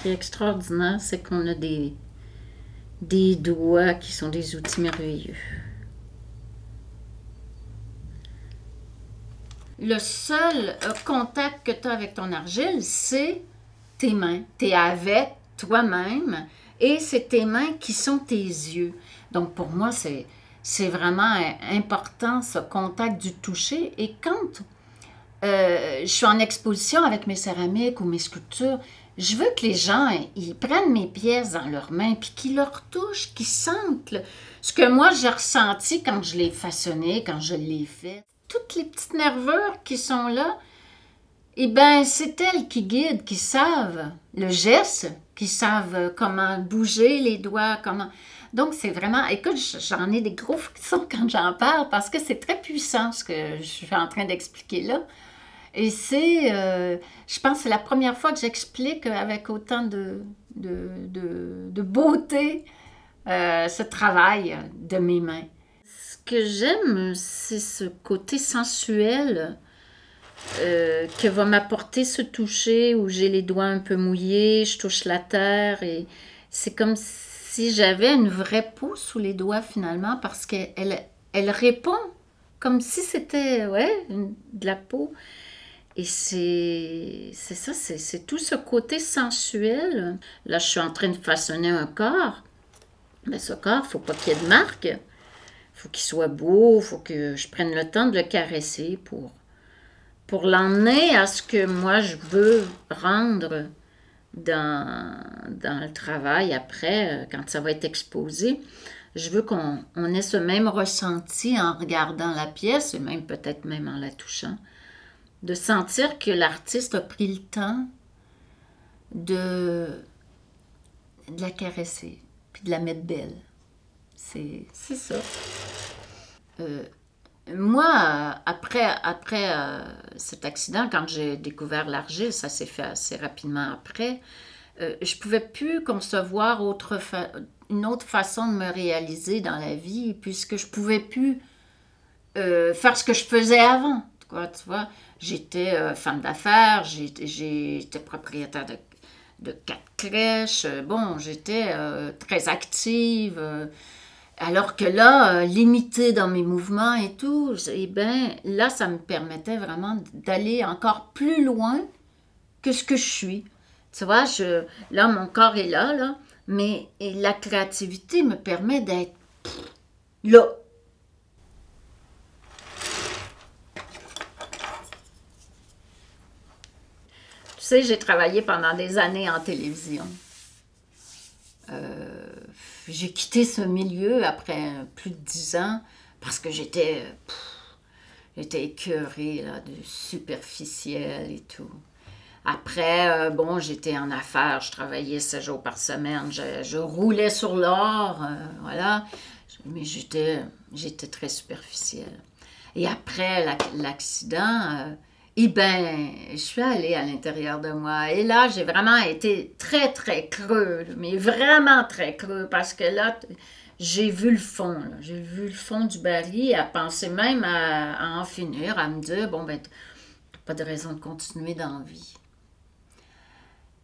qui est extraordinaire, c'est qu'on a des doigts qui sont des outils merveilleux. Le seul contact que tu as avec ton argile, c'est tes mains. Tu es avec toi-même et c'est tes mains qui sont tes yeux. Donc pour moi, c'est vraiment important ce contact du toucher. Et quand je suis en exposition avec mes céramiques ou mes sculptures, je veux que les gens, ils prennent mes pièces dans leurs mains, puis qu'ils leur touchent, qu'ils sentent ce que moi j'ai ressenti quand je l'ai façonné, quand je l'ai fait. Toutes les petites nervures qui sont là, eh bien, c'est elles qui guident, qui savent le geste, qui savent comment bouger les doigts, comment... Donc, c'est vraiment... Écoute, j'en ai des gros frissons quand j'en parle parce que c'est très puissant ce que je suis en train d'expliquer là. Et c'est, je pense que c'est la première fois que j'explique avec autant de beauté ce travail de mes mains. Ce que j'aime, c'est ce côté sensuel que va m'apporter ce toucher où j'ai les doigts un peu mouillés, je touche la terre et c'est comme si j'avais une vraie peau sous les doigts finalement parce qu'elle répond comme si c'était de la peau. Et c'est ça, c'est tout ce côté sensuel. Là, je suis en train de façonner un corps. Mais ce corps, il ne faut pas qu'il y ait de marque. Il faut qu'il soit beau, il faut que je prenne le temps de le caresser pour l'emmener à ce que moi, je veux rendre dans le travail après, quand ça va être exposé. Je veux qu'on ait ce même ressenti en regardant la pièce, et même peut-être même en la touchant. De sentir que l'artiste a pris le temps de la caresser, puis de la mettre belle. C'est ça. Moi, après cet accident, quand j'ai découvert l'argile, ça s'est fait assez rapidement après, je ne pouvais plus concevoir une autre façon de me réaliser dans la vie, puisque je ne pouvais plus faire ce que je faisais avant. Quoi, tu vois, j'étais femme d'affaires, j'étais propriétaire de 4 crèches. Bon, j'étais très active. Alors que là, limitée dans mes mouvements et tout, eh bien, là, ça me permettait vraiment d'aller encore plus loin que ce que je suis. Tu vois, là, mon corps est là, mais la créativité me permet d'être là. Tu sais, j'ai travaillé pendant des années en télévision. J'ai quitté ce milieu après plus de 10 ans parce que j'étais écœurée là, de superficiel et tout. Après, bon, j'étais en affaires, je travaillais 7 jours par semaine, je roulais sur l'or, voilà, mais j'étais très superficielle. Et après l'accident, eh bien, je suis allée à l'intérieur de moi. Et là, j'ai vraiment été très, très creux, mais vraiment très creux, parce que là, j'ai vu le fond. J'ai vu le fond du baril, à penser même à en finir, à me dire, bon, ben, t'as pas de raison de continuer dans la vie.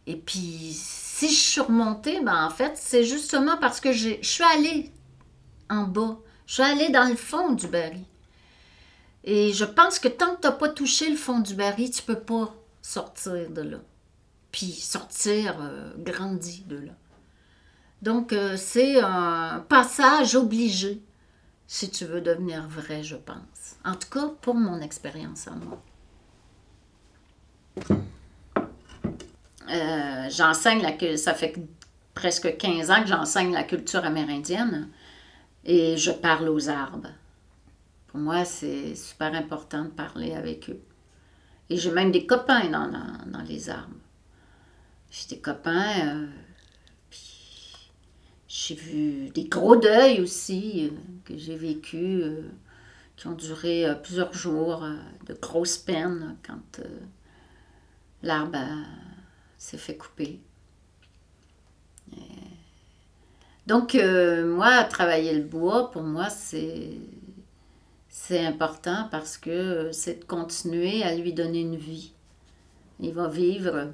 Et puis, si je suis remontée, ben, en fait, c'est justement parce que je suis allée en bas. Je suis allée dans le fond du baril. Et je pense que tant que tu n'as pas touché le fond du baril, tu ne peux pas sortir de là. Puis sortir grandi de là. Donc, c'est un passage obligé si tu veux devenir vrai, je pense. En tout cas, pour mon expérience à moi. J'enseigne ça fait presque 15 ans que j'enseigne la culture amérindienne et je parle aux arbres. Pour moi, c'est super important de parler avec eux. Et j'ai même des copains dans les arbres. J'ai des copains, puis j'ai vu des gros deuils aussi que j'ai vécu, qui ont duré plusieurs jours, de grosses peines quand l'arbre s'est fait couper. Donc, moi, travailler le bois, pour moi, c'est important parce que c'est de continuer à lui donner une vie. Il va vivre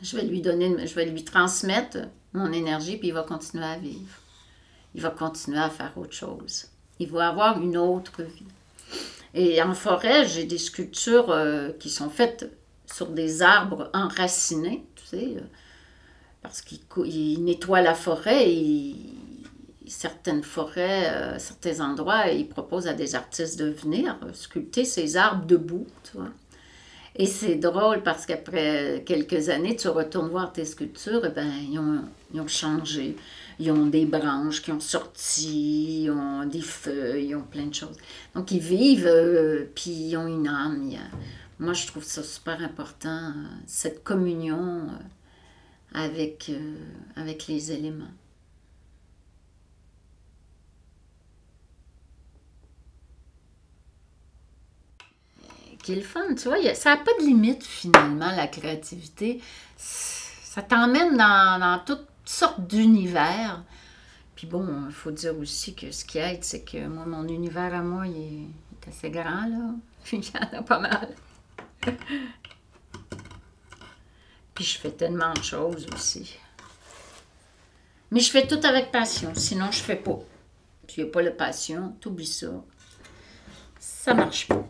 Je vais lui donner, je vais lui transmettre mon énergie, puis il va continuer à vivre. Il va continuer à faire autre chose. Il va avoir une autre vie. Et en forêt, j'ai des sculptures qui sont faites sur des arbres enracinés, tu sais, parce qu'il nettoie la forêt et certaines forêts, certains endroits, ils proposent à des artistes de venir sculpter ces arbres debout, tu vois. Et c'est drôle parce qu'après quelques années, tu retournes voir tes sculptures, et ben, ils ont changé. Ils ont des branches qui ont sorti, ils ont des feuilles, ils ont plein de choses. Donc, ils vivent, puis ils ont une âme. Moi, je trouve ça super important, cette communion avec les éléments. Qui est le fun, tu vois, ça n'a pas de limite finalement, la créativité. Ça t'emmène dans toutes sortes d'univers. Puis bon, il faut dire aussi que ce qui aide, c'est que moi, mon univers à moi, est assez grand, là. Puis il y en a pas mal. Puis je fais tellement de choses aussi. Mais je fais tout avec passion, sinon je fais pas. Si il n'y a pas la passion, t'oublies ça. Ça marche pas.